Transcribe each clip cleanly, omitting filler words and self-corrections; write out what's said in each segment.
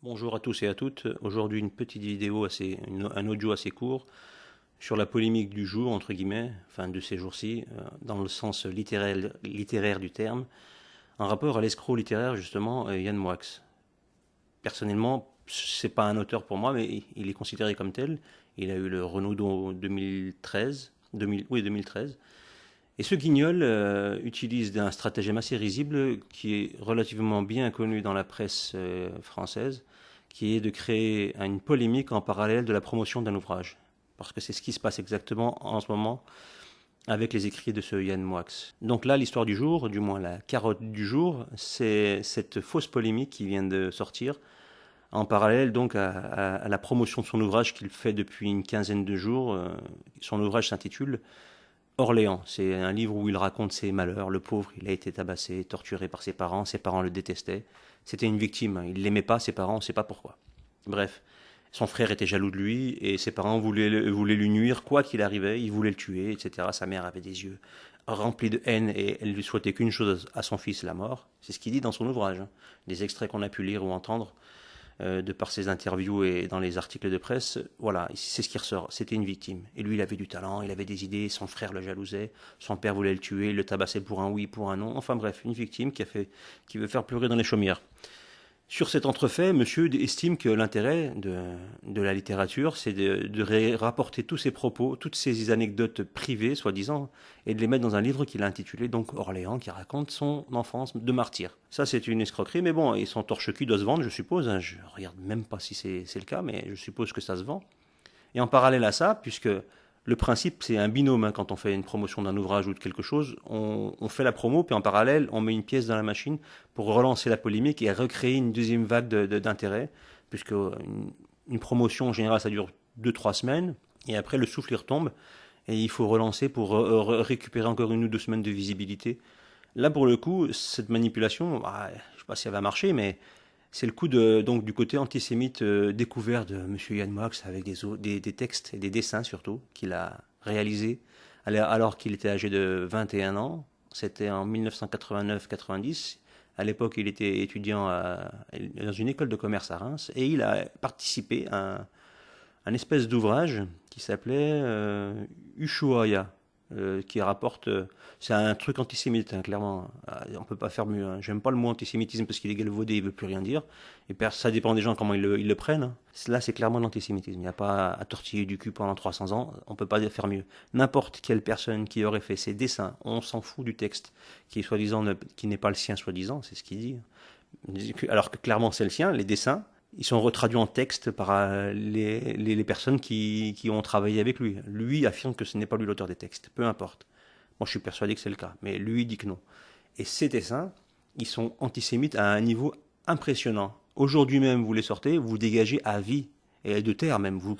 Bonjour à tous et à toutes. Aujourd'hui, une petite vidéo un audio assez court sur la polémique du jour, entre guillemets, enfin de ces jours-ci, dans le sens littéraire du terme, en rapport à l'escroc littéraire, justement, Yann Moix. Personnellement, c'est pas un auteur pour moi, mais il est considéré comme tel. Il a eu le Renaudot 2013, 2013. Et ce guignol utilise un stratagème assez risible qui est relativement bien connu dans la presse française, qui est de créer une polémique en parallèle de la promotion d'un ouvrage. Parce que c'est ce qui se passe exactement en ce moment avec les écrits de ce Yann Moix. Donc là, l'histoire du jour, du moins la carotte du jour, c'est cette fausse polémique qui vient de sortir en parallèle donc à la promotion de son ouvrage qu'il fait depuis une quinzaine de jours. Son ouvrage s'intitule Orléans. C'est un livre où il raconte ses malheurs. Le pauvre, il a été tabassé, torturé par ses parents le détestaient. C'était une victime, il l'aimait pas, ses parents, on ne sait pas pourquoi. Bref, son frère était jaloux de lui et ses parents voulaient lui nuire quoi qu'il arrivait, ils voulaient le tuer, etc. Sa mère avait des yeux remplis de haine et elle lui souhaitait qu'une chose à son fils, la mort. C'est ce qu'il dit dans son ouvrage. Des extraits qu'on a pu lire ou entendre de par ses interviews et dans les articles de presse, voilà, c'est ce qui ressort. C'était une victime. Et lui, il avait du talent, il avait des idées, son frère le jalousait, son père voulait le tuer, le tabassait pour un oui, pour un non. Enfin bref, une victime qui veut faire pleurer dans les chaumières. Sur cet entrefait, monsieur estime que l'intérêt de la littérature, c'est de rapporter tous ses propos, toutes ces anecdotes privées, soi-disant, et de les mettre dans un livre qu'il a intitulé donc Orléans, qui raconte son enfance de martyr. Ça, c'est une escroquerie, mais bon, et son torche-cul doit se vendre, je suppose. Hein, je regarde même pas si c'est le cas, mais je suppose que ça se vend. Et en parallèle à ça, puisque le principe, c'est un binôme, hein, quand on fait une promotion d'un ouvrage ou de quelque chose, on fait la promo, puis en parallèle, on met une pièce dans la machine pour relancer la polémique et recréer une deuxième vague d'intérêt, puisque une promotion, en général, ça dure 2 3 semaines, et après, le souffle, il retombe, et il faut relancer pour récupérer encore 1 ou 2 semaines de visibilité. Là, pour le coup, cette manipulation, bah, je ne sais pas si elle va marcher, mais c'est le coup donc, du côté antisémite découvert de Monsieur Yann Moix avec des textes et des dessins surtout qu'il a réalisés alors qu'il était âgé de 21 ans. C'était en 1989-90. À l'époque, il était étudiant dans une école de commerce à Reims et il a participé à un espèce d'ouvrage qui s'appelait Ushuaïa, qui rapporte. C'est un truc antisémite, hein, clairement. On peut pas faire mieux. Hein. J'aime pas le mot antisémitisme parce qu'il est galvaudé, il veut plus rien dire. Et ça dépend des gens comment ils le prennent. Hein. Là, c'est clairement l'antisémitisme. Il n'y a pas à tortiller du cul pendant 300 ans. On peut pas faire mieux. N'importe quelle personne qui aurait fait ces dessins, on s'en fout du texte, qui est soi-disant, qui n'est pas le sien, soi-disant, c'est ce qu'il dit. Alors que clairement c'est le sien, les dessins, ils sont retraduits en texte par les personnes qui ont travaillé avec lui. Lui affirme que ce n'est pas lui l'auteur des textes, peu importe. Moi, je suis persuadé que c'est le cas, mais lui dit que non. Et ces dessins, ils sont antisémites à un niveau impressionnant. Aujourd'hui même, vous les sortez, vous dégagez à vie, et de terre même, vous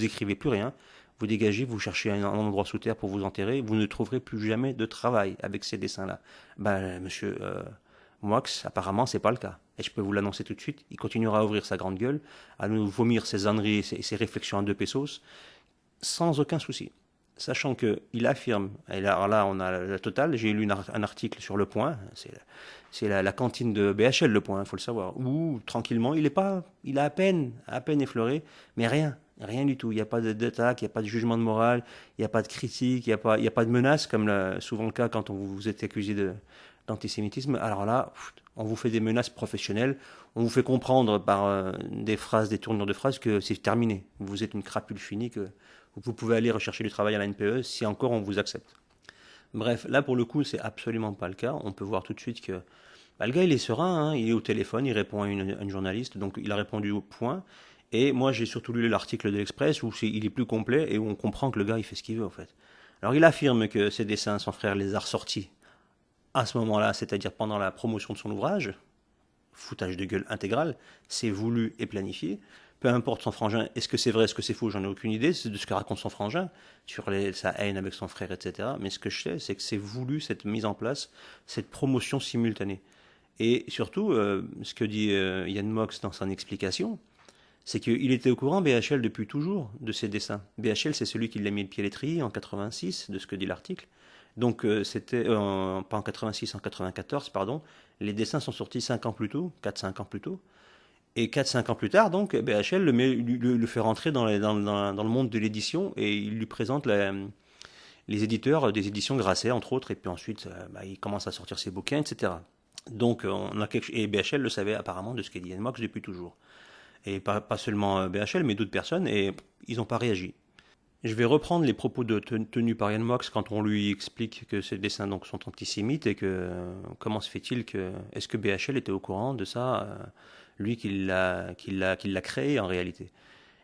écrivez plus rien, vous dégagez, vous cherchez un endroit sous terre pour vous enterrer, vous ne trouverez plus jamais de travail avec ces dessins-là. Ben, monsieur Moix, apparemment, c'est pas le cas. Et je peux vous l'annoncer tout de suite, il continuera à ouvrir sa grande gueule, à nous vomir ses âneries et ses réflexions à 2 pesos, sans aucun souci. Sachant qu'il affirme, et là on a la totale, j'ai lu un article sur Le Point, c'est la cantine de BHL Le Point, il faut le savoir, où tranquillement il a à peine effleuré, mais rien du tout. Il n'y a pas d'attaque, il n'y a pas de jugement de morale, il n'y a pas de critique, il y a pas de menace, comme souvent le cas quand vous êtes accusé d'antisémitisme. Alors là, on vous fait des menaces professionnelles, on vous fait comprendre par des phrases, des tournures de phrases que c'est terminé. Vous êtes une crapule finie, que vous pouvez aller rechercher du travail à la NPE si encore on vous accepte. Bref, là pour le coup, c'est absolument pas le cas. On peut voir tout de suite que bah, le gars il est serein, hein, il est au téléphone, il répond à une journaliste, donc il a répondu au point. Et moi j'ai surtout lu l'article de l'Express où il est plus complet et où on comprend que le gars il fait ce qu'il veut en fait. Alors il affirme que ses dessins, son frère les a ressortis à ce moment-là, c'est-à-dire pendant la promotion de son ouvrage, foutage de gueule intégral, c'est voulu et planifié. Peu importe son frangin, est-ce que c'est vrai, est-ce que c'est faux, j'en ai aucune idée, c'est de ce que raconte son frangin, sur sa haine avec son frère, etc. Mais ce que je sais, c'est que c'est voulu, cette mise en place, cette promotion simultanée. Et surtout, ce que dit Yann Mox dans son explication, c'est qu'il était au courant, BHL, depuis toujours, de ses dessins. BHL, c'est celui qui l'a mis le pied à l'étrier en 86, de ce que dit l'article. Donc, c'était, pas en 86, en 94, pardon. Les dessins sont sortis 5 ans plus tôt, 4-5 ans plus tôt. Et 4-5 ans plus tard, donc, BHL le fait rentrer dans le monde de l'édition et il lui présente les éditeurs des éditions Grasset, entre autres, et puis ensuite, il commence à sortir ses bouquins, etc. Donc, et BHL le savait apparemment de ce qu'est dit Yann Mox depuis toujours. Et pas seulement BHL, mais d'autres personnes, et ils n'ont pas réagi. Je vais reprendre les propos tenus par Yann Mox quand on lui explique que ces dessins donc, sont antisémites et que comment se fait-il que est-ce que BHL était au courant de ça, lui qui l'a créé en réalité.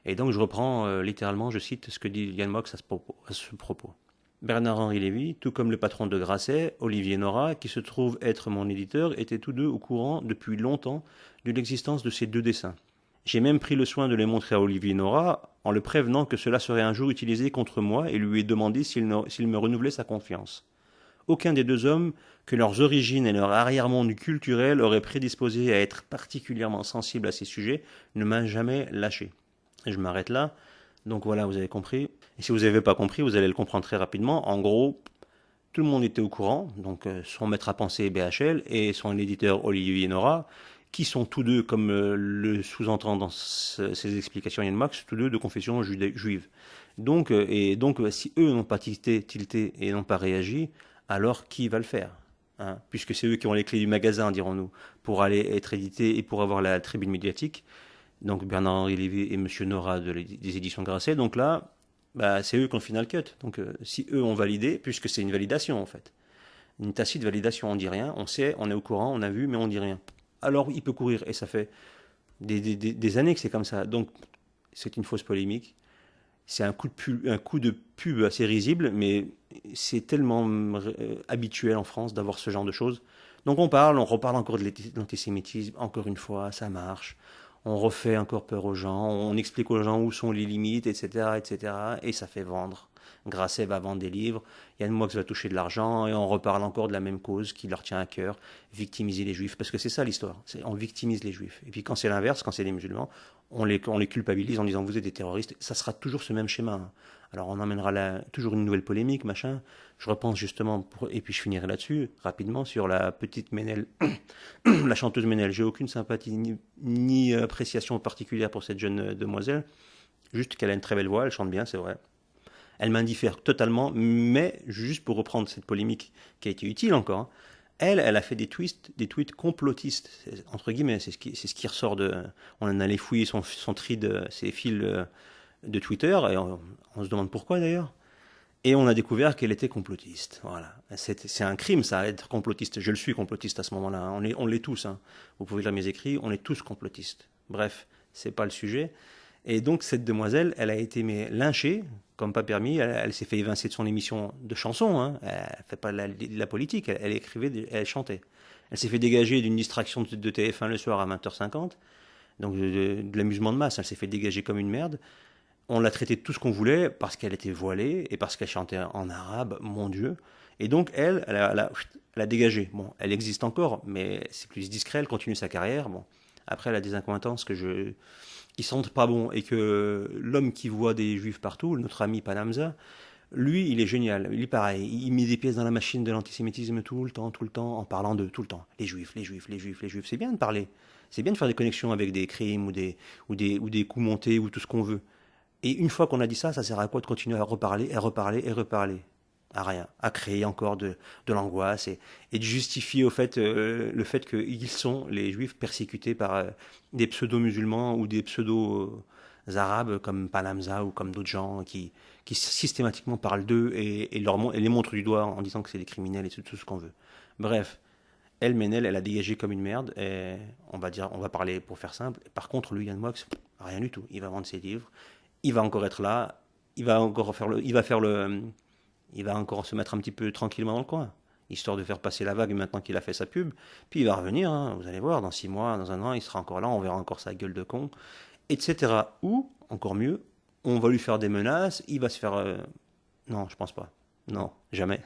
Et donc je reprends littéralement, je cite ce que dit Yann Mox à ce propos. Bernard-Henri Lévy, tout comme le patron de Grasset, Olivier Nora, qui se trouve être mon éditeur, étaient tous deux au courant depuis longtemps de l'existence de ces deux dessins. J'ai même pris le soin de les montrer à Olivier Nora en le prévenant que cela serait un jour utilisé contre moi et lui ai demandé s'il me renouvelait sa confiance. Aucun des deux hommes, que leurs origines et leur arrière-monde culturel auraient prédisposé à être particulièrement sensibles à ces sujets, ne m'a jamais lâché. Et je m'arrête là. Donc voilà, vous avez compris. Et si vous n'avez pas compris, vous allez le comprendre très rapidement. En gros, tout le monde était au courant. Donc son maître à penser BHL et son éditeur Olivier Nora, qui sont tous deux, comme le sous-entend dans ces explications Yann Mox, tous deux de confession juive. Donc, si eux n'ont pas tilté et n'ont pas réagi, alors qui va le faire, hein, puisque c'est eux qui ont les clés du magasin, dirons-nous, pour aller être édités et pour avoir la tribune médiatique. Donc Bernard-Henri Lévy et M. Nora des éditions Grasset. Donc là, c'est eux qui ont le final cut. Donc si eux ont validé, puisque c'est une validation en fait, une tacite validation, on dit rien, on sait, on est au courant, on a vu, mais on dit rien. Alors il peut courir, et ça fait des années que c'est comme ça. Donc c'est une fausse polémique. C'est un coup de pub assez risible, mais c'est tellement habituel en France d'avoir ce genre de choses. Donc on reparle encore de l'antisémitisme, encore une fois, ça marche. On refait encore peur aux gens, on explique aux gens où sont les limites, etc., etc., et ça fait vendre. Grasset va vendre des livres, Yann Moix va toucher de l'argent, et on reparle encore de la même cause qui leur tient à cœur, victimiser les juifs, parce que c'est ça l'histoire, on victimise les juifs. Et puis quand c'est l'inverse, quand c'est les musulmans, on les culpabilise en disant vous êtes des terroristes, ça sera toujours ce même schéma. Hein. Alors on emmènera toujours une nouvelle polémique, machin. Je repense justement, et puis je finirai là-dessus, rapidement, sur la petite Ménel, la chanteuse Ménel. J'ai aucune sympathie ni appréciation particulière pour cette jeune demoiselle, juste qu'elle a une très belle voix, elle chante bien, c'est vrai. Elle m'indiffère totalement, mais juste pour reprendre cette polémique qui a été utile encore, hein, elle a fait des tweets complotistes, entre guillemets, c'est ce qui ressort de... On en allait fouiller son tri de ses fils de Twitter, et on se demande pourquoi d'ailleurs. Et on a découvert qu'elle était complotiste. Voilà. C'est un crime, ça, être complotiste. Je le suis complotiste à ce moment-là. Hein. On l'est tous. Hein. Vous pouvez lire mes écrits, on est tous complotistes. Bref, c'est pas le sujet. Et donc, cette demoiselle, elle a été lynchée, comme pas permis. Elle s'est fait évincer de son émission de chansons. Hein. Elle fait pas de la politique. Elle écrivait, elle chantait. Elle s'est fait dégager d'une distraction de TF1 le soir à 20h50. Donc, de l'amusement de masse. Elle s'est fait dégager comme une merde. On l'a traitée de tout ce qu'on voulait parce qu'elle était voilée et parce qu'elle chantait en arabe, mon Dieu. Et donc, elle a dégagé. Bon, elle existe encore, mais c'est plus discret, elle continue sa carrière. Bon, après, elle a des incointances qui sentent pas bon. Et que l'homme qui voit des juifs partout, notre ami Panamza, lui, il est génial. Il est pareil. Il met des pièces dans la machine de l'antisémitisme tout le temps, en parlant de tout le temps. Les juifs, les juifs, les juifs, les juifs. C'est bien de parler. C'est bien de faire des connexions avec des crimes ou des coups montés ou tout ce qu'on veut. Et une fois qu'on a dit ça sert à quoi de continuer à reparler, et reparler, et reparler? À rien. À créer encore de l'angoisse et de justifier le fait qu'ils sont, les juifs, persécutés par des pseudo-musulmans ou des pseudo-arabes comme Panamza ou comme d'autres gens qui systématiquement parlent d'eux et les montrent du doigt en disant que c'est des criminels et tout ce qu'on veut. Bref. Ménel, elle a dégagé comme une merde, et on va parler pour faire simple. Par contre, lui, Yann Moix, rien du tout. Il va vendre ses livres. Il va encore être là, il va encore se mettre un petit peu tranquillement dans le coin, histoire de faire passer la vague maintenant qu'il a fait sa pub. Puis il va revenir, hein, vous allez voir, dans 6 mois, dans un an, il sera encore là, on verra encore sa gueule de con, etc. Ou, encore mieux, on va lui faire des menaces, il va se faire... Non, je pense pas. Non, jamais.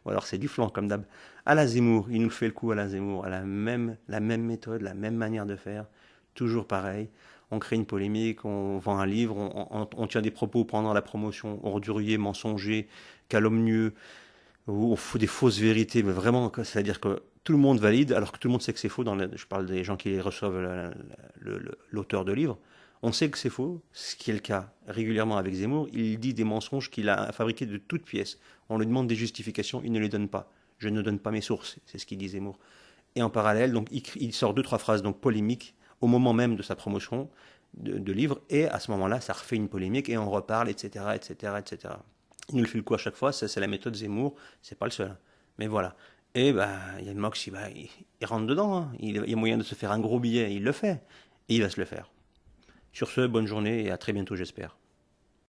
Ou alors c'est du flanc, comme d'hab. À la Zemmour, il nous fait le coup à la Zemmour, à la même méthode, la même manière de faire, toujours pareil. On crée une polémique, on vend un livre, on tient des propos pendant la promotion orduriers, mensongers, calomnieux, ou on fout des fausses vérités, mais vraiment, c'est-à-dire que tout le monde valide, alors que tout le monde sait que c'est faux. Je parle des gens qui reçoivent l'auteur de livre. On sait que c'est faux, ce qui est le cas régulièrement avec Zemmour. Il dit des mensonges qu'il a fabriqués de toutes pièces. On lui demande des justifications, il ne les donne pas. Je ne donne pas mes sources, c'est ce qu'il dit Zemmour. Et en parallèle, donc, il sort deux, trois phrases donc, polémiques au moment même de sa promotion de livre, et à ce moment-là, ça refait une polémique, et on reparle, etc., etc., etc. Il nous le fait le coup à chaque fois, ça c'est la méthode Zemmour, c'est pas le seul. Mais voilà. Et bah, Yann Mox, il rentre dedans, hein. Il y a moyen de se faire un gros billet, il le fait, et il va se le faire. Sur ce, bonne journée, et à très bientôt, j'espère.